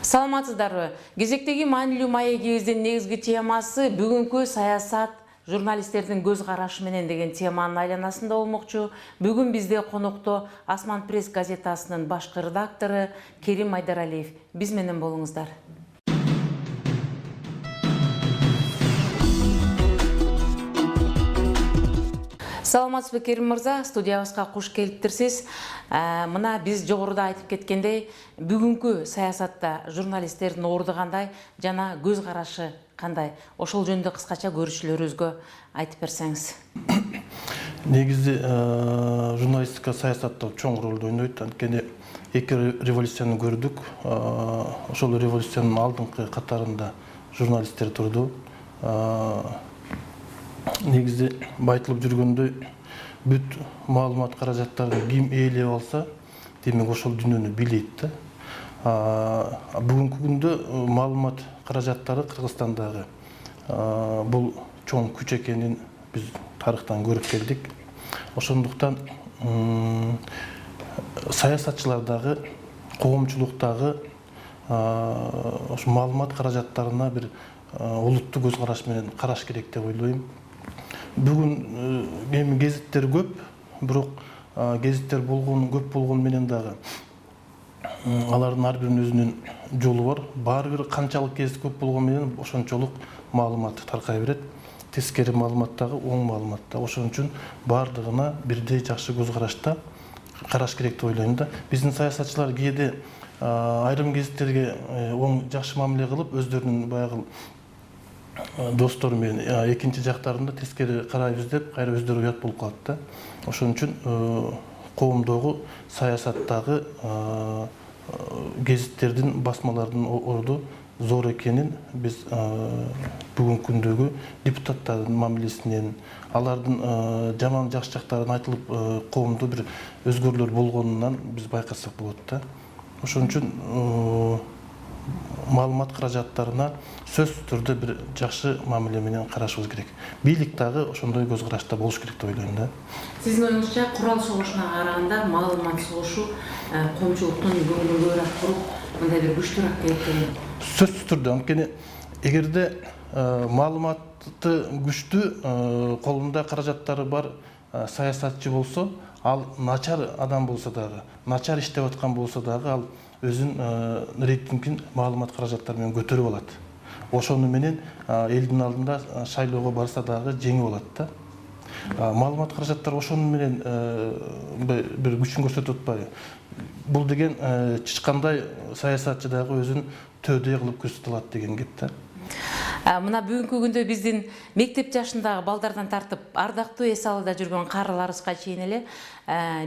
Саламатсыздарбы? Кезектеги маанилүү маегибиздин негизги темасы бүгүнкү саясат журналисттердин көз карашы менен деген теманын айланасында болмокчу. Бүгүн бизде конокто Асман пресс газетасынын башкы редактору Керим Айдаралиев. Биз менен болуңуздар. Саламатсызбы Керим мырза, студиябызга куш келиптирсиз. Мына биз жогоруда айтып кеткендей, бүгүнкү саясатта журналисттердин орду кандай жана көз карашы кандай? Ошол жөнүндө кыскача көрүүчүлөрүбүзгө айтып берсеңиз. Негизи журналистика саясатта чоң ролду ойнойт. Анткени эки революцияны көрдүк. Ошол революциянын алдыңкы катарында журналисттер турду. Негизи айтылып жүргөндөй бүт маалымат каражаттарын ким ээлеп алса, демек ошол дүйнөнү билейт да. Бүгүнкү күндө маалымат каражаттары Кыргызстандагы бул чоң күч экенин биз тарыхтан көрүп келдик. Ошондуктан саясатчылардагы, коомчулуктагы ош маалымат каражаттарына бир олуттуу көз караш менен караш керек деп ойлойм. Бүгүн эми гезиттер көп, бирок гезиттер көп болгон менен дагы алардын ар биринин өзүнүн жолу бар. Баары бир канчалык гезит көп болгон менен ошончолук маалымат таркай берет. Тескери маалымат дагы, оң маалымат да. Ошон үчүн баардыгына бирдей жакшы көз карашта караш керек деп ойлойм да. Биздин саясатчылар кээде айрым гезиттерге оң жакшы мамиле кылып, өздөрүнүн баягы достору менен экинчи жактарында тескери карайбыз деп, кайра өздөрү уят болуп калат да. Ошон үчүн коомдогу, саясаттагы гезиттердин, басмалардын орду зор экенин биз бүгүнкү күндөгү депутаттардын мамилесинен, алардын жаман жакшы жактарын айтылып, коомдо бир өзгөрүүлөр болгонунан биз байкасак болот да. Ошон үчүн маалымат каражаттарына сөзсүз түрдө бир жакшы мамиле менен карашыбыз керек. Бийлик дагы ошондой көз карашта болуш керек деп ойлойм да. Сиздин оюңузча курал согушуна караганда маалымат согушу коомчулуктун көңүлүн көбүрөөк буруп, мындай бир күчтүүрөөк керек деген. Сөзсүз түрдө, анткени эгерде маалыматты күчтүү, колунда каражаттары бар саясатчы болсо, ал начар адам болсо дагы, начар иштеп аткан болсо дагы, ал өзүнүн рейтингин маалымат каражаттары менен көтөрүп алат. Ошону менен элдин алдында шайлоого барса дагы жеңип алат да. Маалымат каражаттары ошону менен бир күчүн көрсөтүп атпайбы? Бул деген эч кандай саясатчы дагы өзүн төөдөй кылып көрсөтө алат деген кеп да. Мына бүгүнкү күндө биздин мектеп жашындагы балдардан тартып ардактуу эс алыда жүргөн карыларыбызга чейин эле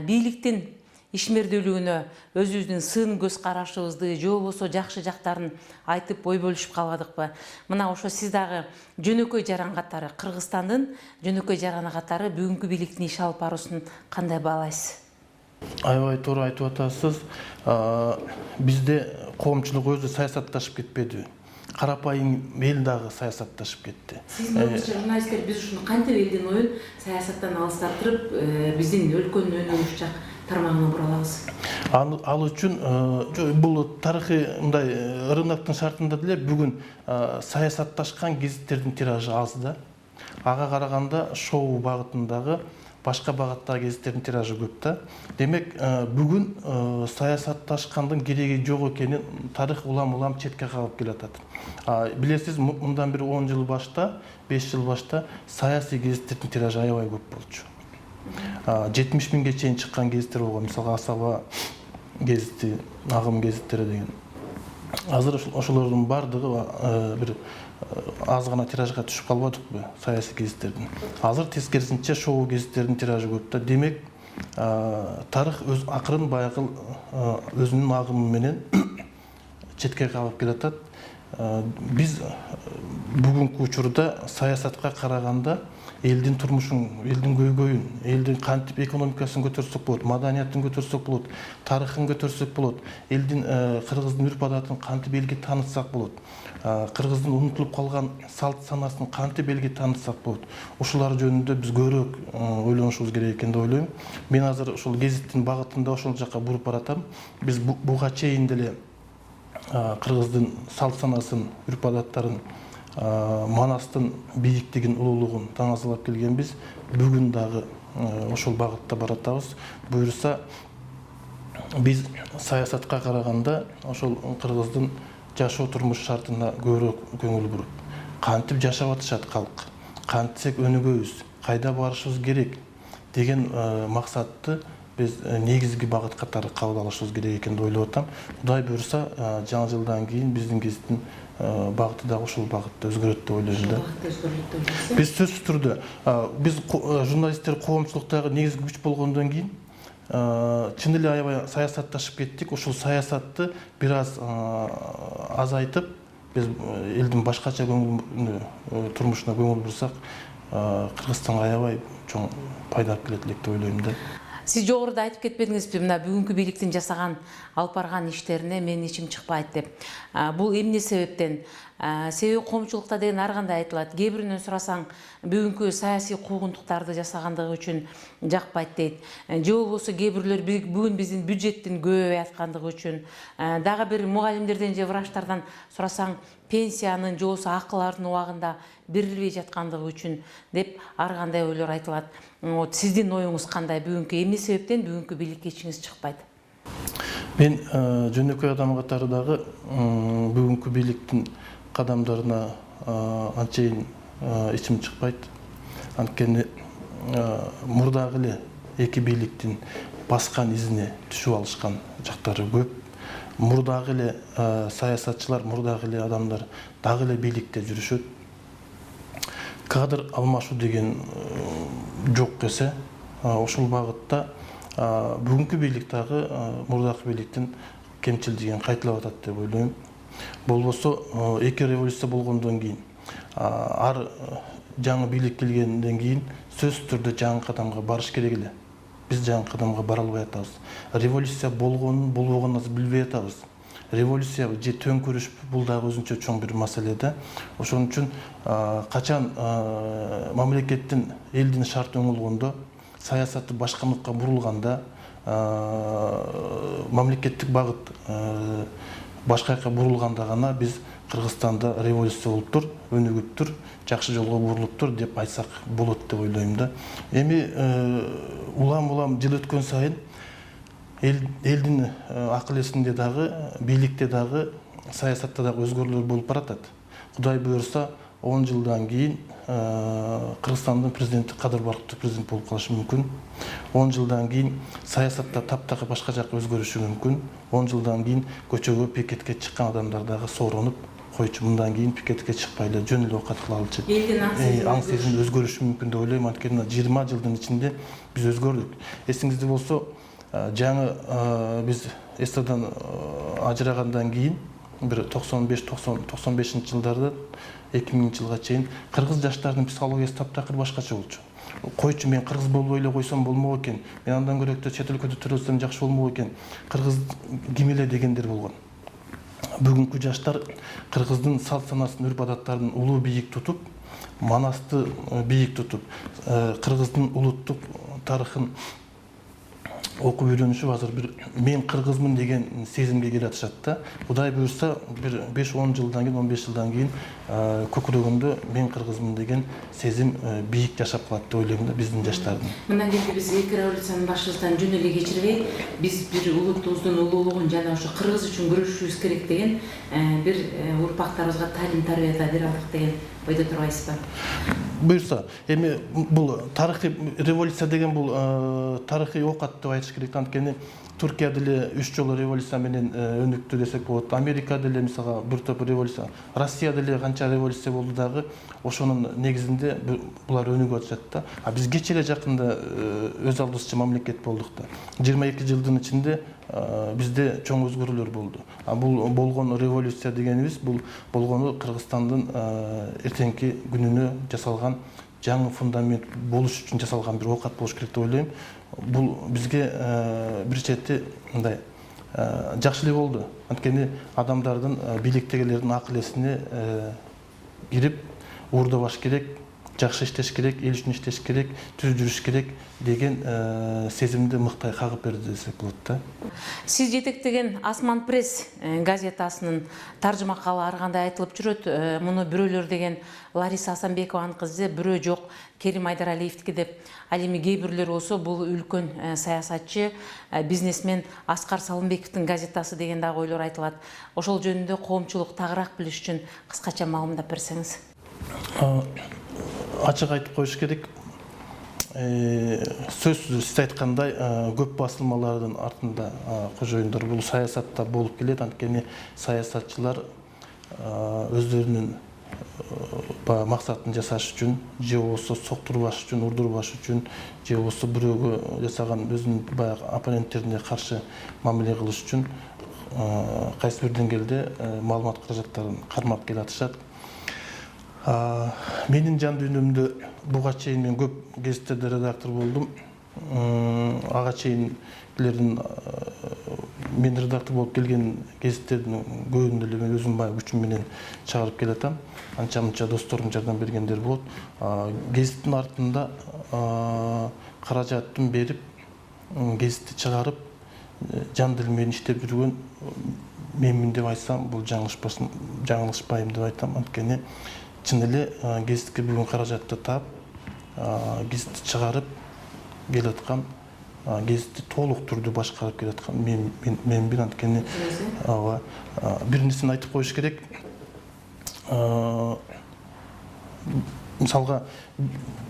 бийликтин ишмердүүлүгүнө өзүбүздүн сын көз карашыбызды, же болбосо жакшы жактарын айтып ой бөлүшүп калбадыкпы? Мына ошо сиз дагы жөнөкөй жаран катары, Кыргызстандын жөнөкөй жараны катары бүгүнкү бийликтин иш алып баруусун кандай баалайсыз? Аябай туура айтып атасыз. Бизде коомчулук өзү саясатташып кетпеди. Карапайым эл дагы саясатташып кетти. Сиздин оюңузча журналисттер биз ушуну кантип элдин оюн саясаттан алыстатып, биздин өлкөнүн өнүгүш жак тармагына бура алабыз? Ал үчүн бул тарыхый мындай рыноктун шартында деле бүгүн саясатташкан гезиттердин тиражы аз да. Ага караганда шоу багытындагы башка багыттагы гезиттердин тиражы көп да. Демек, бүгүн саясатташкандын кереги жок экенин тарых улам четке кагып келатат. Билесиз, мындан бир 10 жыл башта, 5 жыл башта саясий гезиттердин тиражы аябай көп болчу. 70 миңге чейин чыккан гезиттер болгон, мисалга Асаба гезити, Агым гезиттери деген. Азыр ошолордун бардыгы бир аз гана тиражга түшүп калбадыкпы саясий гезиттердин. Азыр тескерисинче шоу гезиттердин тиражы көп да. Демек, тарых өз акырын баягы өзүнүн агымы менен четке кагып келатат. Биз бүгүнкү учурда саясатка караганда элдин турмушун, элдин көйгөйүн, элдин кантип экономикасын көтөрсөк болот, маданиятын көтөрсөк болот, тарыхын көтөрсөк болот, элдин кыргыздын үрп адатын кантип элге таанытсак болот, кыргыздын унутулуп калган салт санасын кантип элге таанытсак болот. Ушулар жөнүндө биз көбүрөөк ойлонушубуз керек экен деп ойлойм. Мен азыр ошол гезиттин багытында ошол жака буруп баратам. Биз буга чейин деле кыргыздын салт санасын, үрп адаттарын, манастын бийиктигин, улуулугун таңазалап келгенбиз. Бүгүн дагы ошол багытта баратабыз. Буюрса биз саясатка караганда ошол кыргыздын жашоо турмуш шартына көбүрөөк көңүл буруп, кантип жашап атышат калк, кантсек өнүгөбүз, кайда барышыбыз керек деген максатты биз негизги багыт катары кабыл алышыбыз керек экен деп ойлоп атам. Кудай буюрса, жаңы жылдан кийин биздин гезиттин багыты дагы ошол багытта өзгөрөт деп ойлойм да. Биз сөзсүз түрдө биз журналисттер коомчулуктагы негизги күч болгондон кийин чын эле аябай саясатташып кеттик. Ошол саясатты бир аз азайтып, биз элдин башкача турмушуна көңүл бурсак, Кыргызстанга аябай чоң пайда алып келет элек деп ойлойм да. Сиз жогоруда айтып кетпедиңизби, мына бүгүнкү бийликтин жасаган алып барган иштерине менин ичим чыкпайт деп. Бул эмне себептен? Себеби коомчулукта деген ар кандай айтылат. Кээ биринен сурасаң, бүгүнкү саясий куугунтуктарды жасагандыгы үчүн жакпайт дейт. Же болбосо кээ бирлер бүгүн биздин бюджеттин көбөйбөй аткандыгы үчүн. Дагы бир мугалимдерден же врачтардан сурасаң, пенсиянын же болбосо акылардын убагында берилбей жаткандыгы үчүн деп ар кандай ойлор айтылат. Сиздин оюңуз кандай? Бүгүнкү эмне себептен бүгүнкү бийликке ичиңиз чыкпайт? Мен жөнөкөй адам катары дагы бүгүнкү бийликтин кадамдарына анчейин ичим чыкпайт. Анткени мурдагы эле эки бийликтин баскан изине түшүп алышкан жактары көп. Мурдагы эле саясатчылар, мурдагы эле адамдар дагы эле бийликте жүрүшөт. Кадр алмашуу деген жок эсе, ошол багытта бүгүнкү бийлик дагы мурдагы бийликтин кемчилдигин кайталап атат деп ойлойм. Болбосо эки революция болгондон кийин, ар жаңы бийлик келгенден кийин сөзсүз түрдө жаңы кадамга барыш керек эле. Биз жаңы кадамга бара албай атабыз. Революция болгонун, болбогонун билбей атабыз. Революция же төңкүрүш бул дагы өзүнчө чоң бир маселе да. Ошон үчүн качан мамлекеттин, элдин шарты оңолгондо, саясаты башкамыкка бурулганда, мамлекеттик багыт башка жака бурулганда гана биз Кыргызстанда революция болуптур, өнүгүптүр, жакшы жолго бурулуптур деп айтсак болот деп ойлойм да. Эми улам жыл өткөн сайын элдин акыл эсинде дагы, бийликте дагы, саясатта дагы өзгөрүүлөр болуп баратат. Кудай буйрса, 10 жылдан кийин Кыргызстандын президенти Кадыр Баркытов президент болуп калышы мүмкүн. 10 жылдан кийин саясатта таптакы башка жака өзгөрүшү мүмкүн. 10 жылдан кийин көчөгө пикетке чыккан адамдар дагы сооронуп, койчу мындан кийин пикетке чыкпай эле жөн эле оокат кылалычы. Аң сезим өзгөрүшү мүмкүн деп ойлойм. Анткени 20 жылдын ичинде биз өзгөрдүк. Эсиңизде болсо, жаңы биз эстрадан ажырагандан кийин бир 95 жылдарда 2000 жылга чейин кыргыз жаштарынын психологиясы таптакыр башкача болчу. Койчу, мен кыргыз болбой эле койсом болмок экен. Мен андан көрөктө чет өлкөдө төрөлсөм жакшы болмок экен. Кыргыз ким эле дегендер болгон. Бүгүнкү жаштар кыргыздын салт санасын, үрп адаттарын улуу бийик тутуп, манасты бийик тутуп, кыргыздын улуттук тарыхын окуп үйрөнүшүп, азыр бир мен кыргызмын деген сезимге келе атышат да. Кудай буйрса, бир 5-10 жылдан кийин, 15 жылдан кийин көкүрөгүндө мен кыргызмын деген сезим бийик жашап калат деп ойлойм да биздин жаштардын. Мындан кийин биз эки революциянын башыбыздан жөн эле кечирбей, биз бир улутубуздун улуулугун жана ошо кыргыз үчүн күрөшүшүбүз керек деген бир урпактарыбызга талим тарбия бере алдык деген ойдо турбайсызбы? Буйрса, эми бул тарыхый революция деген бул тарыхый оокат деп айтыш керек. Анткени Түркия деле 3 жолу революция менен өнүктү десек болот. Америка деле мисалга бир топ революция, Россия деле канча революция болду дагы, ошонун негизинде булар өнүгүп атышат да. А биз кече эле жакында өз алдыбызча мамлекет болдук да. 22 жылдын ичинде бизде чоң өзгөрүүлөр болду. А бул болгон революция дегенибиз, бул болгону Кыргызстандын эртеңки күнүнө жасалган жаңы фундамент болуш үчүн жасалган бир оокат болуш керек деп ойлойм. Бул бизге бир чети мындай жакшы эле болду. Анткени адамдардын, бийликтегилердин акыл эсине кирип, уурдабаш керек, жакшы иштеш керек, эл үчүн иштеш керек, түз жүрүш керек деген сезимди мыктай кагып берди десек болот да. Сиз жетектеген Асман пресс газетасынын таржымакалы ар кандай айтылып жүрөт. Муну бирөөлөр деген Лариса Асанбекованын кызы, бирөө жок Керим Айдаралиевдики деп. Ал эми кээ бирлер болсо бул үлкөн саясатчы, бизнесмен Аскар Салымбековдун газетасы деген дагы ойлор айтылат. Ошол жөнүндө коомчулук тагыраак билиш үчүн кыскача маалымдап берсеңиз. Ачык айтып коюш керек. Сөзсүз сиз айткандай көп басылмалардын артында кожоюндар бул саясатта болуп келет. Анткени саясатчылар өздөрүнүн максатын жасаш үчүн, же болбосо соктурбаш үчүн, урдурбаш үчүн, же болбосо бирөөгө жасаган өзүнүн баягы оппоненттерине каршы мамиле кылыш үчүн кайсы бир деңгээлде маалымат каражаттарын кармап келатышат. Менин жан дүйнөмдө буга чейин мен көп гезиттерде редактор болдум. Ага чейиндердин мен редактор болуп келген гезиттердин көбүн деле мен өзүм баягы күчүм менен чыгарып келатам. Анча-мынча досторум жардам бергендер болот. Гезиттин артында каражатын берип, гезитти чыгарып, жан дил менен иштеп жүргөн менмин деп айтсам, бул жаңылышпайм деп айтам. Анткени чын эле гезитке бүгүн каражатты таап, гезитти чыгарып келаткан, гезитти толук түрдө башкарып келаткан менмин. Анткени бир нерсени айтып коюш керек. Мисалга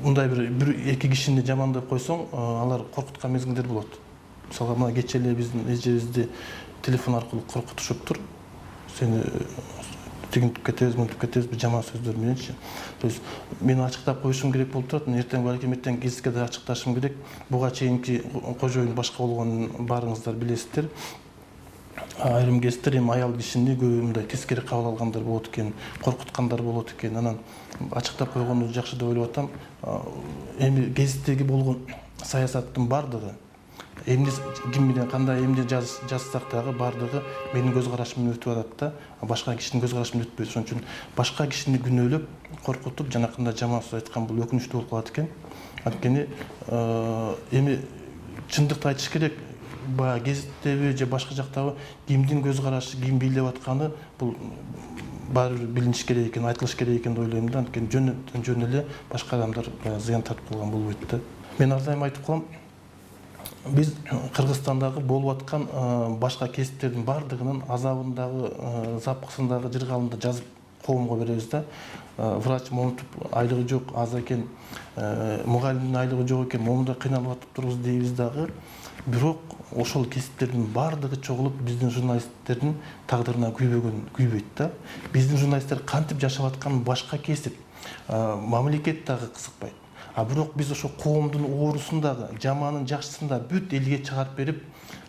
мындай бир эки кишини жамандап койсоң, алар коркуткан мезгилдер болот. Мисалга мына кече эле биздин эжебизди телефон аркылуу коркутушуптур. Сени тигинтип кетебиз, мынтип кетебиз, бир жаман сөздөр мененчи. То есть мен ачыктап коюшум керек болуп турат. Эртең балким эртең гезитке да ачыкташым керек. Буга чейинки кожоюн башка болгонун баарыңыздар билесиздер. Айрым гезиттер эми аял кишини көбү мындай тескери кабыл алгандар болот экен, коркуткандар болот экен. Анан ачыктап койгону жакшы деп ойлоп атам. Эми гезиттеги болгон саясаттын бардыгы, эмне ким менен кандай эмне жазсак дагы бардыгы менин көз карашымдан өтүп атат да, башка кишинин көз карашынан өтпөйт. Ошон үчүн башка кишини күнөөлөп, коркутуп, жанакындай жаман сөз айткан бул өкүнүчтүү болуп калат экен. Анткени эми чындыкты айтыш керек. Баягы гезиттеби же башка жактабы кимдин көз карашы, ким бийлеп атканы бул баары бир билиниш керек экен, айтылыш керек экен деп ойлойм да. Анткени жөн эле башка адамдар зыян тартып калган болбойт да. Мен ар дайым айтып калам, биз Кыргызстандагы болуп аткан башка кесиптердин бардыгынын азабындагы, запкысындагы жыргалында жазып коомго беребиз да. Врач момунтип айлыгы жок, аз экен, мугалимдин айлыгы жок экен, момундай кыйналып атыптырбыз дейбиз дагы. Бирок ошол кесиптердин бардыгы чогулуп биздин журналисттердин тагдырына күйбөйт да. Биздин журналисттер кантип жашап атканын башка кесип, мамлекет дагы кызыкпайт. Бирок биз ошо коомдун оорусун дагы, жаманын жакшысын да бүт элге чыгарып берип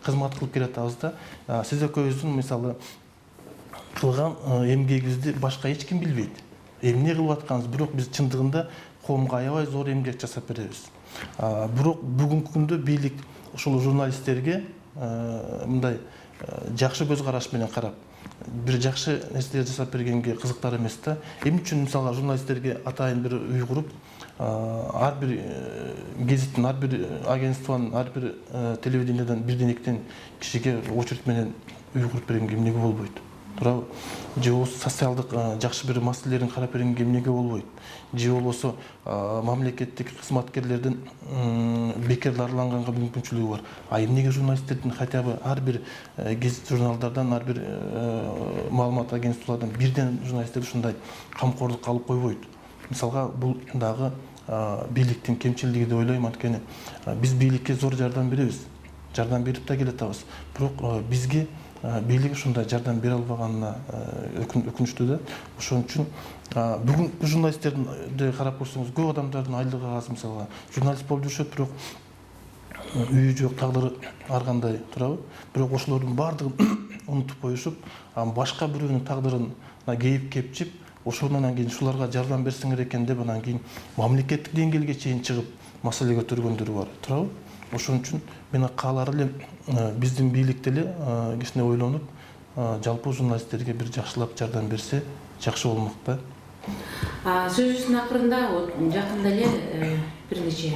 кызмат кылып келатабыз да. Сиз экөөбүздүн мисалы кылган эмгегибизди башка эч ким билбейт. Эмне кылып атканыбыз, бирок биз чындыгында коомго аябай зор эмгек жасап беребиз. Бирок бүгүнкү күндө бийлик ушул журналисттерге мындай жакшы көз караш менен карап, бир жакшы нерселер жасап бергенге кызыктар эмес да. Эмне үчүн мисалга журналисттерге атайын бир үй куруп, ар бир гезиттин, ар бир агентствонун, ар бир телевидениеден бирден эктен кишиге очередь менен үй куруп бергенге эмнеге болбойт? Туурабы? Же болбосо социалдык жакшы бир маселелерин карап бергенге эмнеге болбойт? Же болбосо мамлекеттик кызматкерлердин бекерларланганга мүмкүнчүлүгү бар. Эмнеге журналисттердин хотя бы ар бир гезит журналдардан, ар бир маалымат агентстволордон бирден журналисттер ушундай камкорлукка алып койбойт? Мисалга бул дагы бийликтин кемчилдиги деп ойлойм. Анткени биз бийликке зор жардам беребиз, жардам берип да келатабыз. Бирок бизге бийлик ушундай жардам бере албаганына өкүнүчтүү да. Ошон үчүн бүгүнкү журналисттерди карап көрсөңүз, көп адамдардын айлыгы аз, мисалга журналист болуп жүрүшөт, бирок үйү жок, тагдыры ар кандай, туурабы? Бирок ошолордун бардыгын унутуп коюшуп, башка бирөөнүн тагдырына кейип кепчип, ошондон кийин ушуларга жардам берсеңер экен деп, анан кийин мамлекеттик деңгээлге чейин чыгып маселе көтөргөндөр бар, туурабы? Ошон үчүн мен каалар элем биздин бийлик деле кичине ойлонуп, жалпы журналисттерге бир жакшылап жардам берсе жакшы болмок да. Сөзүбүздүн акырында жакында эле бир нече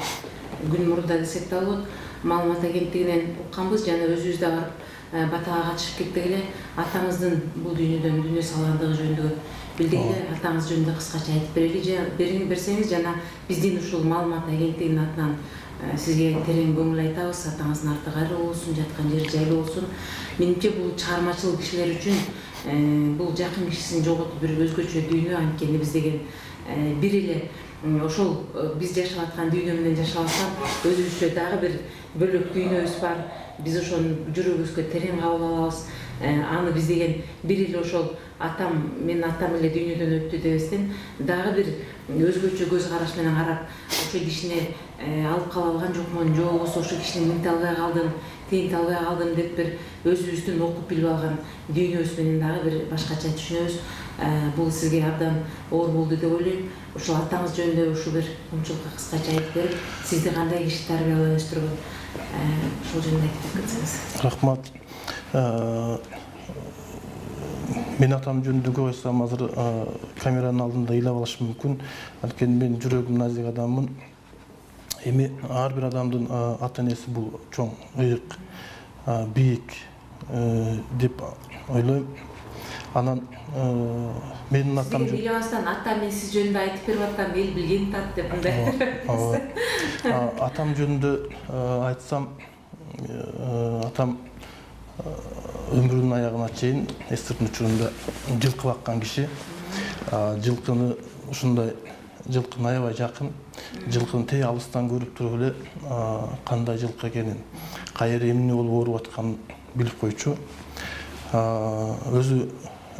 күн мурда десек да болот, маалымат агенттигинен укканбыз жана өзүбүз да барып батага катышып кеттик эле. Атаңыздын бул дүйнөдөн дүнө салгандыгы жөнүндө билдик эле. Атаңыз жөнүндө кыскача айтып берсеңиз, жана биздин ушул маалымат агенттигинин атынан сизге терең көңүл айтабыз. Атаңыздын арты кайрылуу болсун, жаткан жери жайлуу болсун. Менимче бул чыгармачыл кишилер үчүн бул жакын кишисин жоготуп бир өзгөчө дүйнө, анткени биз деген бир эле ошол биз жашап аткан дүйнө менен жашап аткан өзүбүзчө дагы бир бөлөк дүйнөбүз бар. Биз ошону жүрөгүбүзгө терең кабыл алабыз. Аны биз деген бир эле ошол менин атам эле дүйнөдөн өттү дебестен дагы бир өзгөчө көз караш менен карап, ошол кишини алып кала алган жокмун, же болбосо ошол кишини минте албай калдым, тиынте албай калдым деп бир өзүбүздүн окуп билип алган дүйнөбүз менен дагы бир башкача түшүнөбүз. Бул сизге абдан оор болду деп ойлойм. Ошол атаңыз жөнүндө ушул бир коомчулукка кыскача айтып берип, сизди кандай киши тарбиялап өстүргөн, ошол жөнүндө айтып кетсеңиз. Рахмат. Мен атам жөнүндө көп айтсам азыр камеранын алдында ыйлап алыш мүмкүн. Анткени мен жүрөгүм назик адаммын. Эми ар бир адамдын ата энеси бул чоң, ыйык, бийик деп ойлойм. Анан менин атам билебастан ата мен сиз жөнүндө айтып берип аткам, эл билген тат деп мындай. Атам жөнүндө айтсам, атам өмүрүнүн аягына чейин эсирдин учурунда жылкы баккан киши. Жылкыны ушундай, жылкыны аябай жакын, жылкыны тээ алыстан көрүп туруп эле кандай жылкы экенин, кайер эмне болуп ооруп атканын билип койчу. Өзү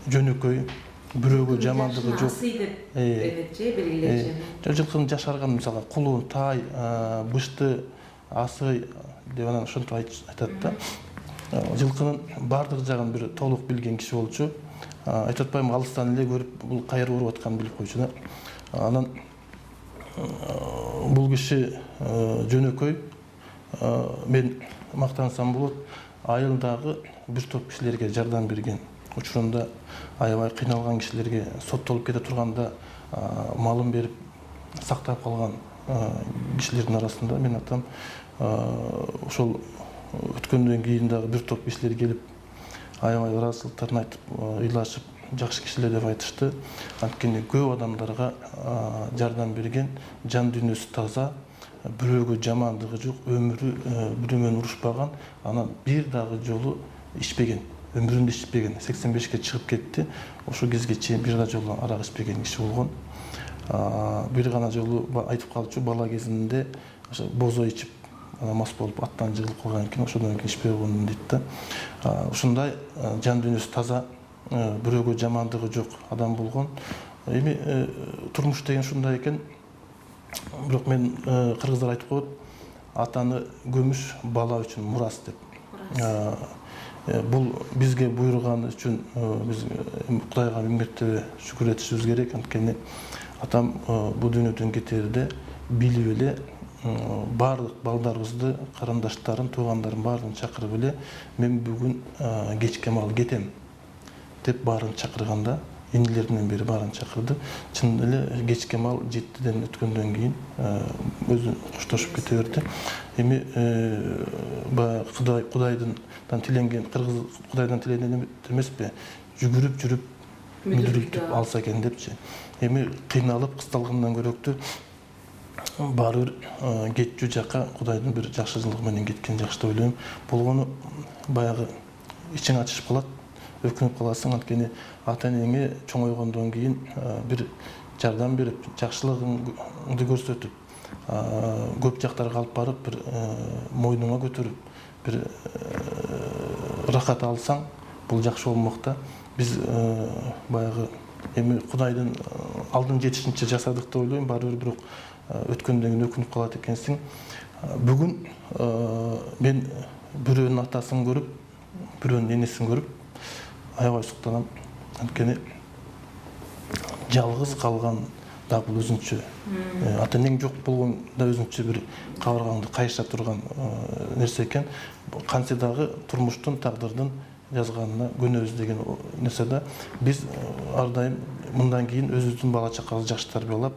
жөнөкөй, бирөөгө жамандыгы жок. Жылкынын жашарган мисалга кулун, тай, бышты, асый деп анан ошентип айтат да. Жылкынын баардык жагын бир толук билген киши болчу. Айтып атпаймынбы, алыстан эле көрүп, бул кайер ооруп атканын билип койчу да. Анан бул киши жөнөкөй, мен мактансам болот, айылдагы бир топ кишилерге жардам берген. Учурунда аябай кыйналган кишилерге соттолуп кете турганда малын берип сактап калган кишилердин арасында мен атам ошол өткөндөн кийин дагы бир топ кишилер келип аябай ыраазычылыктарын айтып, ыйлашып, жакшы кишилер деп айтышты. Анткени көп адамдарга жардам берген, жан дүйнөсү таза, бирөөгө жамандыгы жок, өмүрү бирөө менен урушпаган, анан бир дагы жолу ичпеген, өмүрүндө ичпеген, 85ке чыгып кетти. Ошол кезге чейин бир да жолу арак ичпеген киши болгон. Бир гана жолу айтып калчу, бала кезинде бозой ичип, мас болуп аттан жыгылып калган экен, ошондон кийин ичпей койгон дейт да. Ушундай жан дүйнөсү таза, бирөөгө жамандыгы жок адам болгон. Эми турмуш деген ушундай экен. Бирок мен кыргыздар айтып коет, атаны көмүш бала үчүн мурас деп. Бул бизге буйруган үчүн биз Кудайга миң мертебе шүкүр этишибиз керек. Анткени атам бул дүйнөдөн кетээрде билип эле баардык балдарыбызды, карындаштарын, туугандарын баарын чакырып эле мен бүгүн кечке маал кетем деп баарын чакырганда, инилеринен бери баарын чакырды. Чын эле кечке маал 7ден өткөндөн кийин өзү коштошуп кете берди. Эми баягы Кудайдан тиленген, кыргыз Кудайдан тиленген эмеспи? Жүгүрүп жүрүп мүдүрүлтүп алса экен депчи. Эми кыйналып, кысталгандан көрөктү баары бир кетчү жака Кудайдын бир жакшылыгы менен кеткен жакшы деп ойлойм. Болгону баягы ичиң ачышып калат, өкүнүп каласың. Анткени ата энеңе чоңойгондон кийин бир жардам берип, жакшылыгыңды көрсөтүп, көп жактарга алып барып, бир мойнуңа көтөрүп, бир рахат алсаң, бул жакшы болмок да. Биз баягы эми Кудайдын алдын жетишинче жасадык деп ойлойм, баары бир бирок өткөндөн кийин өкүнүп калат экенсиң. Бүгүн мен бирөөнүн атасын көрүп, бирөөнүн энесин көрүп аябай суктанам. Анткени жалгыз калган да бул өзүнчө, ата энең жок болгон да өзүнчө бир кабыргаңды кайыша турган нерсе экен. Кантсе дагы турмуштун, тагдырдын жазганына көнөбүз деген нерсе да. Биз ар дайым мындан кийин өзүбүздүн бала чакабызды жакшы тарбиялап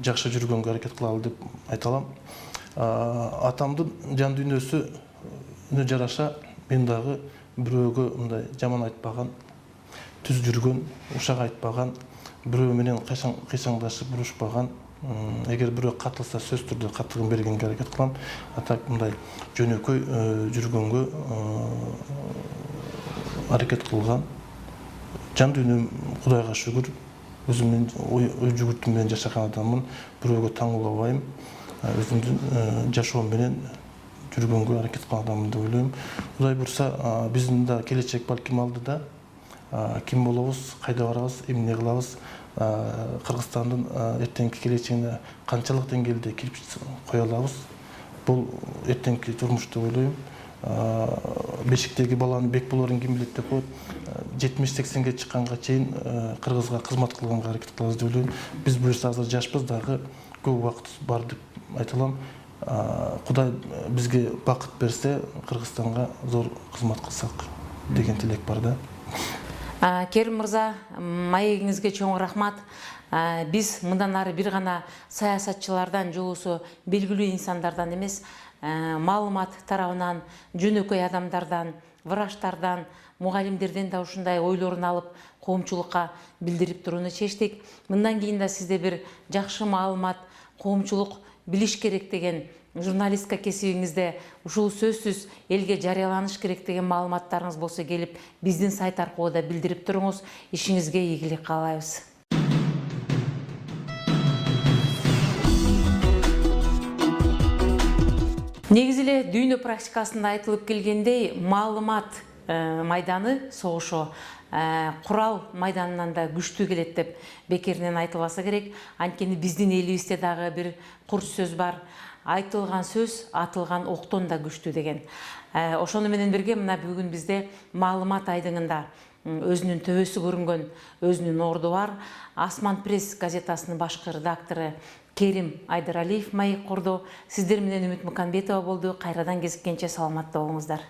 жакшы жүргөнгө аракет кылалы деп айта алам. Атамдын жан дүйнөсүнө жараша мен дагы бирөөгө мындай жаман айтпаган, түз жүргөн, ушак айтпаган, бирөө менен кыйсаңдашып урушпаган, эгер бирөө катылса сөз түрдө катылым бергенге аракет кылам. Так мындай жөнөкөй жүргөнгө аракет кылган, жан дүйнөм Кудайга шүгүр, өзүмдүн ой жүгүртүм менен жашаган адаммын, бирөөгө таңуулабайм, өзүмдүн жашоом менен жүргөнгө аракет кылган адаммын деп ойлойм. Кудай бурса, биздин да келечек балким алдыда. Ким болобуз, кайда барабыз, эмне кылабыз, Кыргызстандын эртеңки келечегине канчалык деңгээлде кирпич кое алабыз, бул эртеңки турмуш деп ойлойм. Бешиктеги баланы бек болорун ким билет деп коет. 70-80ге чыкканга чейин Кыргызга кызмат кылганга аракет кылабыз деп ойлойм. Биз буюрса азыр жашпыз дагы, көп убакыт бар деп айта алам. Кудай бизге бакыт берсе, Кыргызстанга зор кызмат кылсак деген тилек бар да. Керим мырза, маегиңизге чоң рахмат. Биз мындан ары бир гана саясатчылардан жолусу белгилүү инсандардан эмес, маалымат тарабынан, жөнөкөй адамдардан, врачтардан, мугалимдерден да ушундай ойлорун алып, коомчулукка билдирип турууну чечтик. Мындан кийин да сизде бир жакшы маалымат, коомчулук билиш керек деген, журналистика кесибиңизде ушул сөзсүз элге жарыяланыш керек деген маалыматтарыңыз болсо келип биздин сайт аркылуу да билдирип туруңуз. Ишиңизге ийгилик каалайбыз. Негизи эле дүйнө практикасында айтылып келгендей, маалымат майданы согушу курал майданынан да күчтүү келет деп бекеринен айтылбаса керек. Анткени биздин элибизде дагы бир курч сөз бар. Айтылган сөз атылган октон да күчтүү деген. Ошону менен бирге мына бүгүн бизде маалымат айдыңында өзүнүн төбөсү көрүнгөн, өзүнүн орду бар Асман пресс газетасынын башкы редактору Керим Айдаралиев маек курду. Сиздер менен Үмүт Муканбетова болду. Кайрадан кезиккенче саламатта болуңуздар.